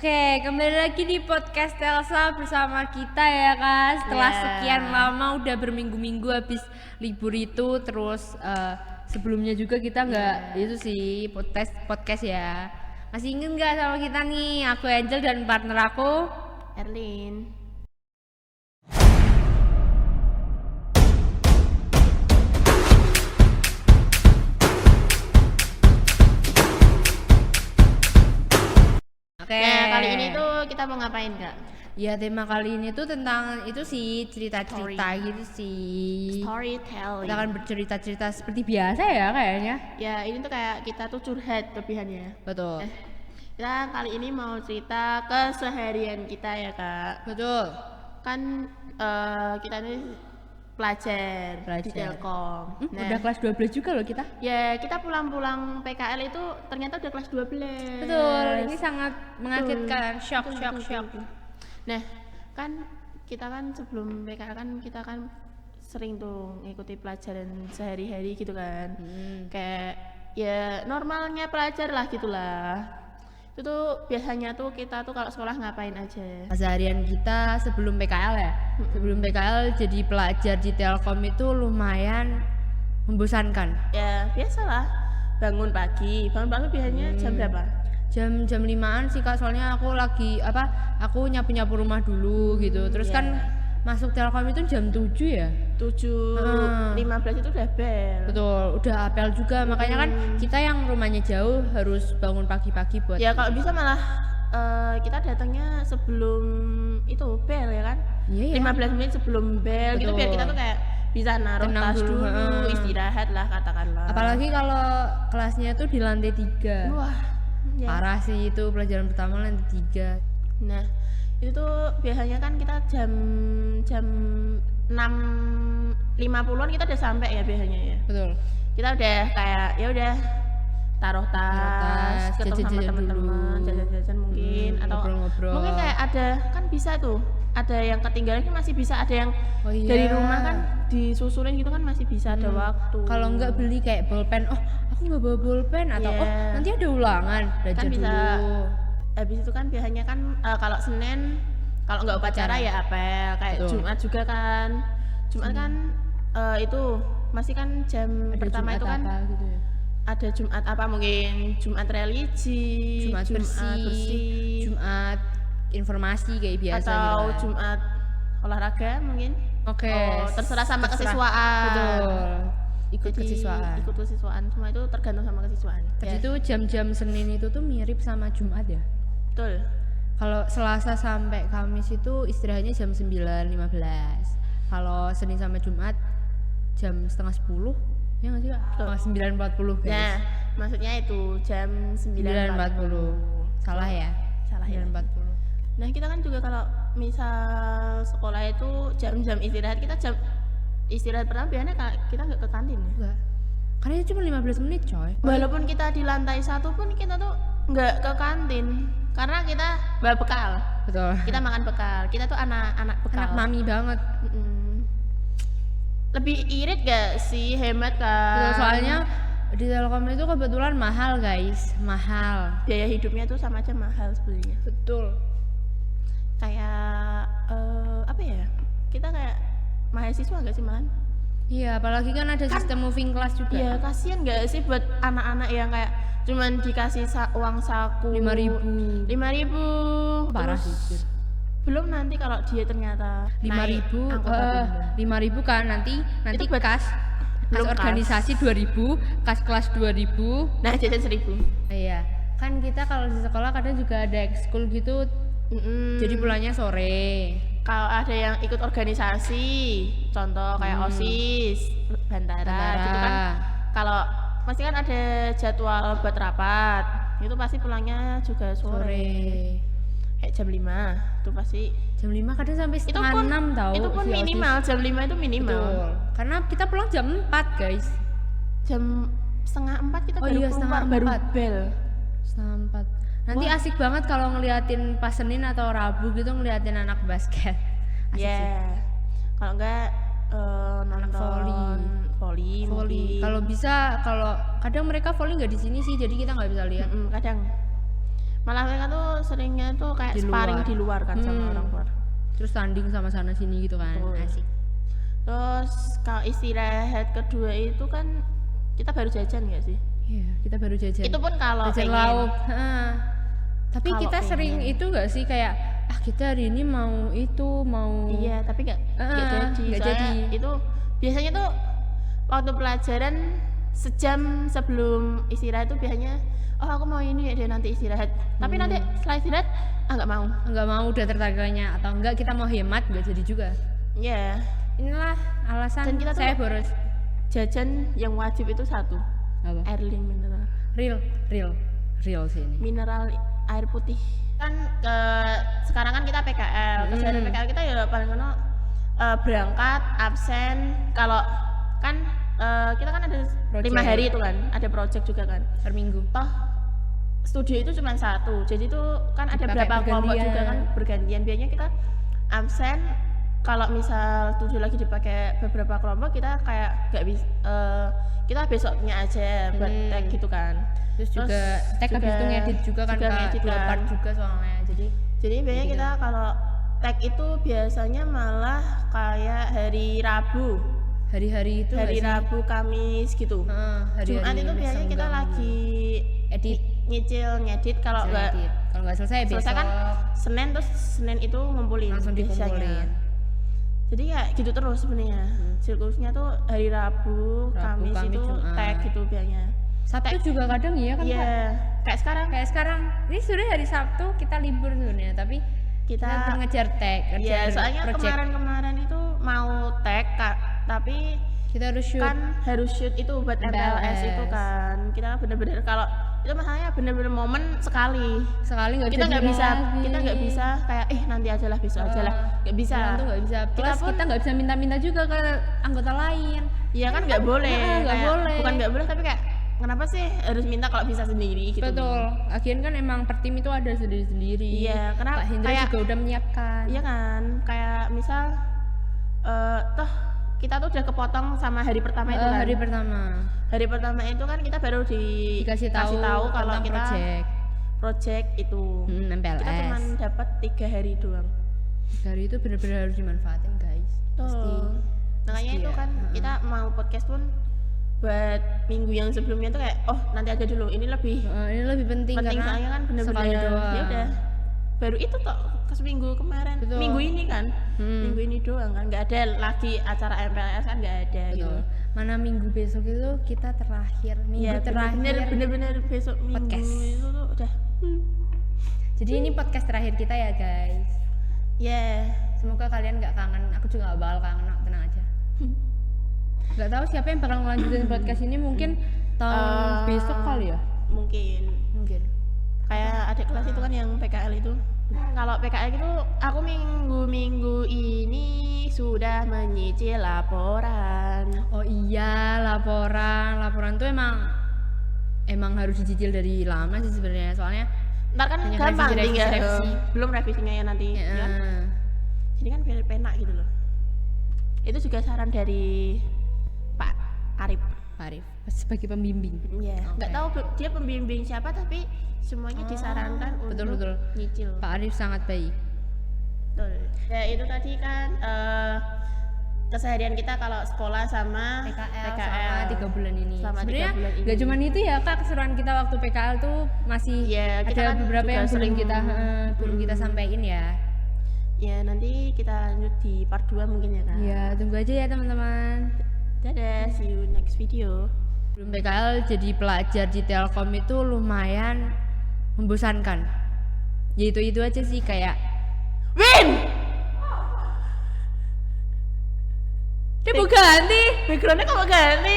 Oke, kembali lagi di podcast Telsa bersama kita ya Kak. Setelah sekian lama udah berminggu-minggu habis libur itu, terus sebelumnya juga kita nggak itu sih podcast ya. Masih inget nggak sama kita nih? Aku Angel dan partner aku Erlin. Oke. Nah, kali ini tuh kita mau ngapain, Kak? Ya, tema kali ini tuh tentang itu sih, cerita-cerita gitu sih. Storytelling. Kita akan bercerita-cerita seperti biasa ya kayaknya. Ya, ini tuh kayak kita tuh curhat lebihannya. Betul. Kita kali ini mau cerita keseharian kita ya, Kak. Betul. Kan kita ini pelajar di Telkom. Udah kelas 12 juga loh kita. Ya, kita pulang-pulang PKL itu ternyata udah kelas 12. Betul, ini sangat mengagetkan, shock. Nah, kan kita kan sebelum PKL kan kita kan sering tuh ngikuti pelajaran sehari-hari gitu kan. Kayak ya normalnya pelajar lah gitulah. Itu tuh biasanya tuh kita tuh kalau sekolah ngapain aja? Keseharian kita sebelum PKL ya. Sebelum PKL jadi pelajar di Telkom itu lumayan membosankan. Ya biasalah, bangun pagi biasanya jam berapa? Jam 5-an sih Kak, soalnya aku lagi aku nyapu rumah dulu gitu. Terus kan masuk Telkom itu jam 7 ya. 7.15 itu udah bel. Betul, udah apel juga. Makanya kan kita yang rumahnya jauh harus bangun pagi-pagi buat ya kalau bisa malah kita datangnya sebelum itu bel ya kan. Iya, 15 menit sebelum bel gitu biar kita tuh kayak bisa naruh tenang tas dulu, istirahat lah katakanlah. Apalagi kalau kelasnya tuh di lantai 3. Wah, ya. Parah sih itu pelajaran pertama lantai 3. Nah, itu tuh biasanya kan kita jam 6.50-an kita udah sampai ya biasanya ya. Betul. Kita udah kayak ya udah taruh tas, ketemu sama teman-teman, jajan-jajan mungkin atau ngobrol-ngobrol. Mungkin kayak ada kan bisa tuh. Ada yang ketinggalan kan masih bisa, ada yang dari rumah kan disusulin gitu kan masih bisa ada waktu. Kalau enggak beli kayak bolpen, aku nggak bawa bolpen atau nanti ada ulangan, belajar kan bisa dulu. Habis itu kan biasanya kan kalau Senin kalau nggak upacara ya apel, kayak Jumat juga kan. Jumat kan itu masih kan jam Ada pertama Jumat itu kan apa gitu ya. ada Jumat apa mungkin Jumat religi, Jumat bersih, Jumat informasi kayak biasa atau gitu kan. Jumat olahraga mungkin. Oke. Terserah sama kesiswaan. Betul. Ikut kesiswaan. Ikut kesiswaan, semua itu tergantung sama kesiswaan. Jadi itu jam-jam Senin itu tuh mirip sama Jumat ya. Betul. Kalau Selasa sampai Kamis itu istirahatnya jam 9.15. Kalau Senin sampai Jumat jam setengah 10. Ya nggak sih Kak? 9.40 guys. Nah, maksudnya itu jam 9.40. Salah ya? Salah ya. 9.40. Nah, kita kan juga kalau misal sekolah itu jam-jam istirahat, kita jam istirahat pertama biasanya kita nggak ke kantin ya? Enggak. Karena itu cuma 15 menit coy. Walaupun kita di lantai 1 pun kita tuh nggak ke kantin. Karena kita bawa bekal. Betul. Kita makan bekal. Kita tuh anak bekal. Anak mami banget. Lebih irit gak sih, hemat kan? Betul, soalnya di Telkom itu kebetulan mahal guys, mahal. Biaya hidupnya tuh sama aja mahal sebenarnya. Betul. Kayak apa ya? Kita kayak mahasiswa gak sih malahan? Iya, apalagi kan ada sistem moving class juga. Iya, kasihan gak sih buat anak-anak yang kayak cuman dikasih uang saku 5.000. 5.000. Parah terus sih. Belum nanti kalau dia ternyata 5.000 kan nanti Itu buat kas belum organisasi 2.000, kas kelas 2.000. Nah, jajan 1.000. Iya, kan kita kalau di sekolah kadang juga ada ekskul gitu. Jadi pulangnya sore. Kalau ada yang ikut organisasi, contoh kayak OSIS, Bantara gitu kan. Kalau pasti kan ada jadwal buat rapat. Itu pasti pulangnya juga sore. Kayak jam 5 itu pasti. Jam 5 kadang sampai setengah 6 tahu. Itu pun minimal, jam 5 itu minimal. Betul. Karena kita pulang jam 4 guys. Jam setengah 4 kita baru keluar, baru bel. Setengah 4. Nanti asik banget kalau ngeliatin pas Senin atau Rabu gitu ngeliatin anak basket. Asik sih. Kalau enggak nonton volley. Kalau bisa, kalau kadang mereka volley nggak di sini sih, jadi kita nggak bisa lihat. Kadang Malah mereka tuh seringnya tuh kayak Di sparring luar. di luar kan sama orang luar. Terus tanding sama sana sini gitu kan. Betul. Asik. Terus kalau istirahat kedua itu kan kita baru jajan nggak sih? Iya, kita baru jajan. Itu pun kalau jajan pengen. lauk. Heeh. Tapi Kalau kita sering pengen. itu gak sih kayak kita hari ini mau itu mau Iya, tapi nggak jadi. nggak Soalnya jadi. itu biasanya tuh waktu pelajaran sejam sebelum istirahat tuh biasanya aku mau ini ya deh nanti istirahat. Tapi nanti setelah istirahat nggak mau. nggak mau udah tertagihnya atau enggak kita mau hemat nggak jadi juga. Iya. Inilah alasan Dan kita tuh- saya boros. Jajan yang wajib itu satu, Apa? Airling mineral. Real sih ini. Mineral air putih. Kan sekarang kan kita PKL. Keseharian PKL kita ya paling ngono berangkat, absen. Kalau kan kita kan ada Project. 5 hari itu kan, ada project juga kan. Per minggu. Toh studio itu cuma satu, jadi itu kan ada Dipakai berapa kelompok bergantian. juga kan bergantian. Biasanya kita absen, kalau misal studio lagi dipakai beberapa kelompok kita kayak nggak bisa, kita besoknya aja buat tag gitu kan. Terus juga tag habis itu ngedit juga kan Kak, ngedit 2 kan. part juga soalnya. Jadi biasanya kita kalau tag itu biasanya malah kayak hari Rabu, hari-hari itu hari nggak sih? Rabu, Kamis gitu. Hari-hari Jumat itu biasanya kita senggang. lagi edit nyicil ngedit, kalau Bisa nggak edit. Kalau nggak selesai besok selesai kan Senin, terus Senin itu ngumpulin langsung biasanya. dikumpulin. Jadi ya gitu terus sebenarnya. Siklusnya tuh hari Rabu, Kamis itu Jumat. tag gitu biasanya. Sabtu juga kadang iya kan Iya, Kak? kayak sekarang Kayak sekarang ini sudah hari Sabtu kita libur sebenarnya tapi kita kita ngejar tag, Iya, ngejar soalnya project. kemarin itu mau tag Kak, tapi Kita harus shoot. kan harus shoot itu buat MPLS MPLS. itu kan. Kita bener-bener kalau itu masalahnya bener-bener momen sekali. Sekali nggak Kita bisa nggak diulang bisa, lagi. kita nggak bisa kayak nanti aja lah, besok aja lah. Nggak bisa. Ulang tuh nggak bisa. Plus pun- kita nggak bisa minta-minta juga ke anggota lain. Iya kan nggak boleh. nggak Kayak, boleh. Bukan nggak boleh, tapi kayak kenapa sih harus minta kalau bisa sendiri gitu. Betul. Akhirnya kan emang per tim itu ada sendiri-sendiri. Iya, karena Pak Hendra kayak- juga udah menyiapkan. Iya kan, kayak misal toh kita tuh udah kepotong sama hari pertama itu kan. Hari pertama Hari pertama itu kan kita baru dikasih kasih tahu kalau tentang kita project itu. MPLS. Kita cuma dapat 3 hari doang. Hari itu benar-benar harus dimanfaatin guys. Pasti. Makanya Pasti itu ya, kan kita mau podcast pun buat minggu yang sebelumnya tuh kayak nanti aja dulu, ini lebih Ini lebih penting, penting karena soalnya kan sekali bener-bener doang. ya udah baru itu toh ke seminggu kemarin. Betul. Minggu ini kan. Minggu ini doang kan, nggak ada lagi acara MPLS kan, nggak ada gitu. Betul. Mana minggu besok itu kita terakhir minggu Iya, terakhir. bener-bener besok minggu podcast. itu tuh udah Jadi ini podcast terakhir kita ya guys. ya Semoga kalian nggak kangen. Aku juga nggak bakal kangen, tenang aja. Nggak tahu siapa yang bakal ngelanjutin podcast ini, mungkin tahun besok kali ya. mungkin Mungkin. kayak adik kelas itu kan yang PKL itu. Kalau PKL itu aku minggu ini sudah menyicil laporan. Oh iya, laporan tuh emang harus dicicil dari lama sih sebenarnya. Soalnya Ntar kan Hanya gampang revisi, tinggal revisi. belum revisinya ya nanti. ya, Ya kan? Jadi kan biar penak gitu loh. Itu juga saran dari Pak Arif. Arif sebagai pembimbing. Iya. Oke. Nggak tahu dia pembimbing siapa, tapi semuanya disarankan betul, untuk betul. nyicil. Pak Arif sangat baik. Betul. Ya itu tadi kan keseharian kita kalau sekolah sama PKL selama 3 bulan ini. Selama 3 Sebenarnya bulan ini. nggak cuma itu ya Kak, keseruan kita waktu PKL tuh masih Iya, kita ada kan beberapa juga yang belum sering- kita sampaikan ya. Ya nanti kita lanjut di part 2 mungkin ya kan. Ya tunggu aja ya teman-teman. Dadah, see you next video. Belum PKL jadi pelajar di Telkom itu lumayan membosankan. Ya itu aja sih kayak Win! dia mau ganti. Backgroundnya kok ganti?